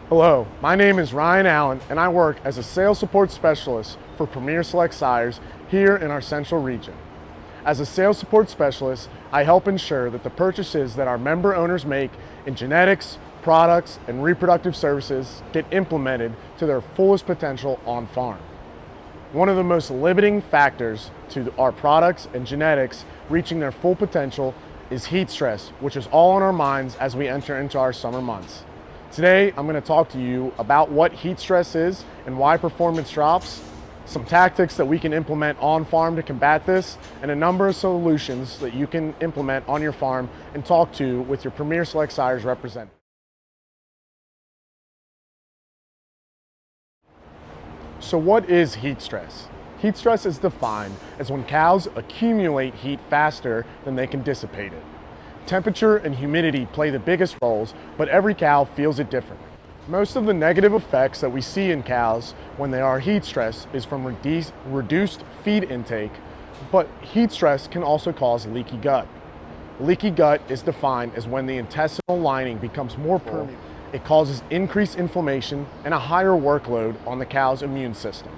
Hello, my name is Ryan Allen and I work as a sales support specialist for Premier Select Sires here in our central region. As a sales support specialist, I help ensure that the purchases that our member owners make in genetics, products, and reproductive services get implemented to their fullest potential on farm. One of the most limiting factors to our products and genetics reaching their full potential is heat stress, which is all on our minds as we enter into our summer months. Today, I'm going to talk to you about what heat stress is and why performance drops, some tactics that we can implement on farm to combat this, and a number of solutions that you can implement on your farm and talk to with your Premier Select Sires representative. So what is heat stress? Heat stress is defined as when cows accumulate heat faster than they can dissipate it. Temperature and humidity play the biggest roles, but every cow feels it differently. Most of the negative effects that we see in cows when they are heat stressed is from reduced feed intake, but heat stress can also cause leaky gut. Leaky gut is defined as when the intestinal lining becomes more permeable. It causes increased inflammation and a higher workload on the cow's immune system.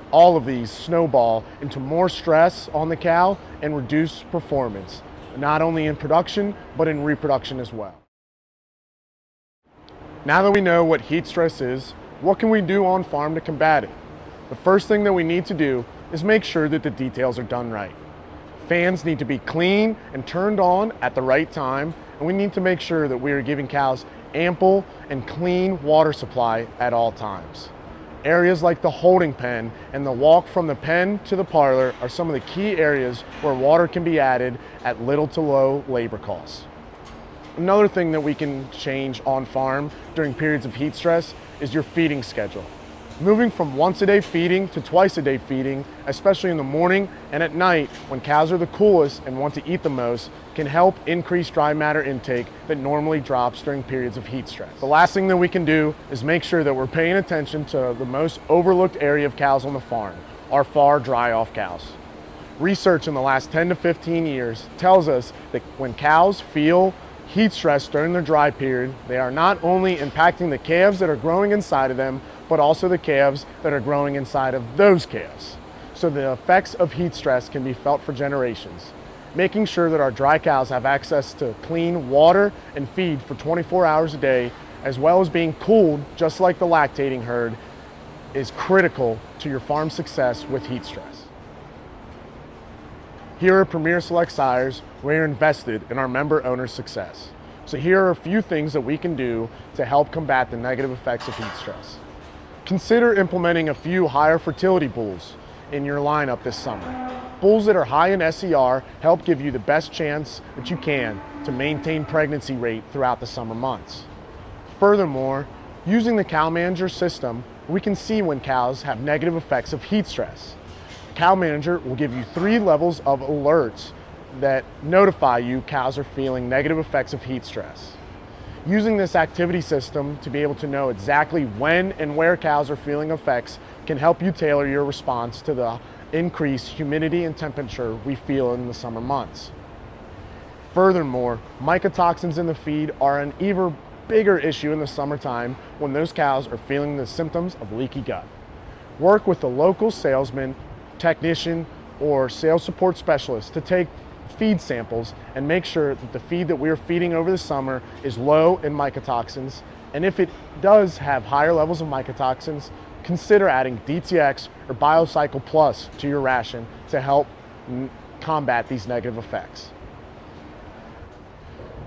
All of these snowball into more stress on the cow and reduced performance, not only in production, but in reproduction as well. Now that we know what heat stress is, what can we do on farm to combat it? The first thing that we need to do is make sure that the details are done right. Fans need to be clean and turned on at the right time, and we need to make sure that we are giving cows ample and clean water supply at all times. Areas like the holding pen and the walk from the pen to the parlor are some of the key areas where water can be added at little to low labor costs. Another thing that we can change on farm during periods of heat stress is your feeding schedule. Moving from once a day feeding to twice a day feeding, especially in the morning and at night when cows are the coolest and want to eat the most, can help increase dry matter intake that normally drops during periods of heat stress. The last thing that we can do is make sure that we're paying attention to the most overlooked area of cows on the farm, our far dry off cows. Research in the last 10 to 15 years tells us that when cows feel heat stress during their dry period, they are not only impacting the calves that are growing inside of them, but also the calves that are growing inside of those calves. So the effects of heat stress can be felt for generations. Making sure that our dry cows have access to clean water and feed for 24 hours a day, as well as being cooled just like the lactating herd, is critical to your farm success with heat stress. Here at Premier Select Sires, we're invested in our member owner success. So here are a few things that we can do to help combat the negative effects of heat stress. Consider implementing a few higher fertility bulls in your lineup this summer. Bulls that are high in SER help give you the best chance that you can to maintain pregnancy rate throughout the summer months. Furthermore, using the Cow Manager system, we can see when cows have negative effects of heat stress. Cow Manager will give you 3 levels of alerts that notify you cows are feeling negative effects of heat stress. Using this activity system to be able to know exactly when and where cows are feeling effects can help you tailor your response to the increased humidity and temperature we feel in the summer months. Furthermore, mycotoxins in the feed are an even bigger issue in the summertime when those cows are feeling the symptoms of leaky gut. Work with a local salesman, technician, or sales support specialist to take feed samples and make sure that the feed that we're feeding over the summer is low in mycotoxins, and if it does have higher levels of mycotoxins, consider adding DTX or Biocycle Plus to your ration to help combat these negative effects.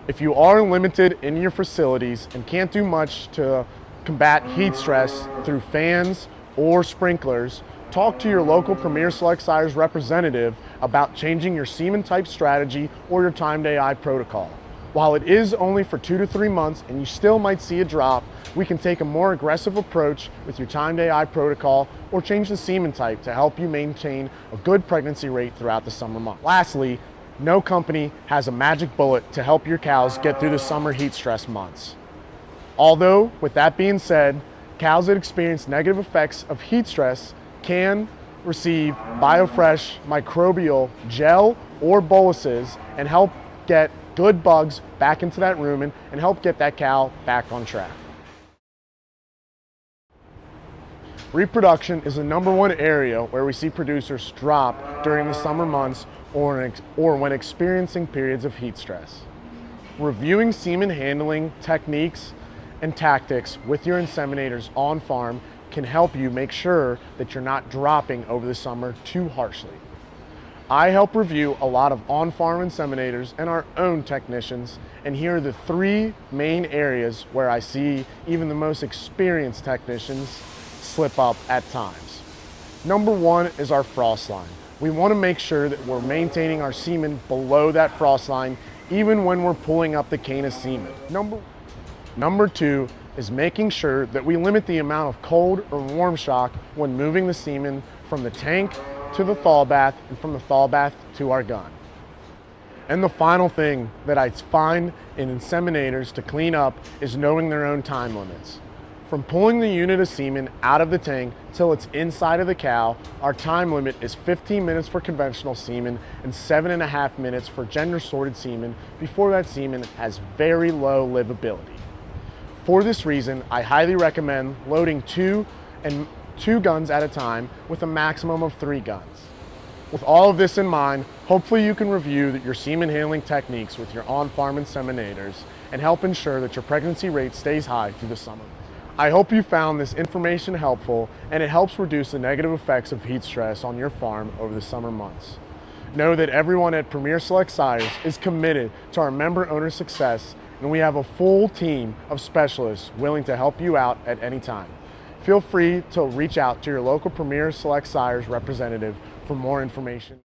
If you are limited in your facilities and can't do much to combat heat stress through fans or sprinklers, talk to your local Premier Select Sires representative about changing your semen type strategy or your timed AI protocol. While it is only for 2 to 3 months and you still might see a drop, we can take a more aggressive approach with your timed AI protocol or change the semen type to help you maintain a good pregnancy rate throughout the summer months. Lastly, no company has a magic bullet to help your cows get through the summer heat stress months. Although, with that being said, cows that experience negative effects of heat stress can receive BioFresh microbial gel or boluses and help get good bugs back into that rumen and help get that cow back on track. Reproduction is the #1 area where we see producers drop during the summer months or when experiencing periods of heat stress. Reviewing semen handling techniques and tactics with your inseminators on farm can help you make sure that you're not dropping over the summer too harshly. I help review a lot of on-farm inseminators and our own technicians, and here are the 3 main areas where I see even the most experienced technicians slip up at times. #1 is our frost line. We want to make sure that we're maintaining our semen below that frost line even when we're pulling up the cane of semen. Number 2 is making sure that we limit the amount of cold or warm shock when moving the semen from the tank to the thaw bath and from the thaw bath to our gun. And the final thing that I find in inseminators to clean up is knowing their own time limits. From pulling the unit of semen out of the tank till it's inside of the cow, our time limit is 15 minutes for conventional semen and 7.5 minutes for gender sorted semen before that semen has very low livability. For this reason, I highly recommend loading 2 guns at a time with a maximum of 3 guns. With all of this in mind, hopefully you can review your semen handling techniques with your on-farm inseminators and help ensure that your pregnancy rate stays high through the summer. I hope you found this information helpful and it helps reduce the negative effects of heat stress on your farm over the summer months. Know that everyone at Premier Select Sires is committed to our member owner success, and we have a full team of specialists willing to help you out at any time. Feel free to reach out to your local Premier Select Sires representative for more information.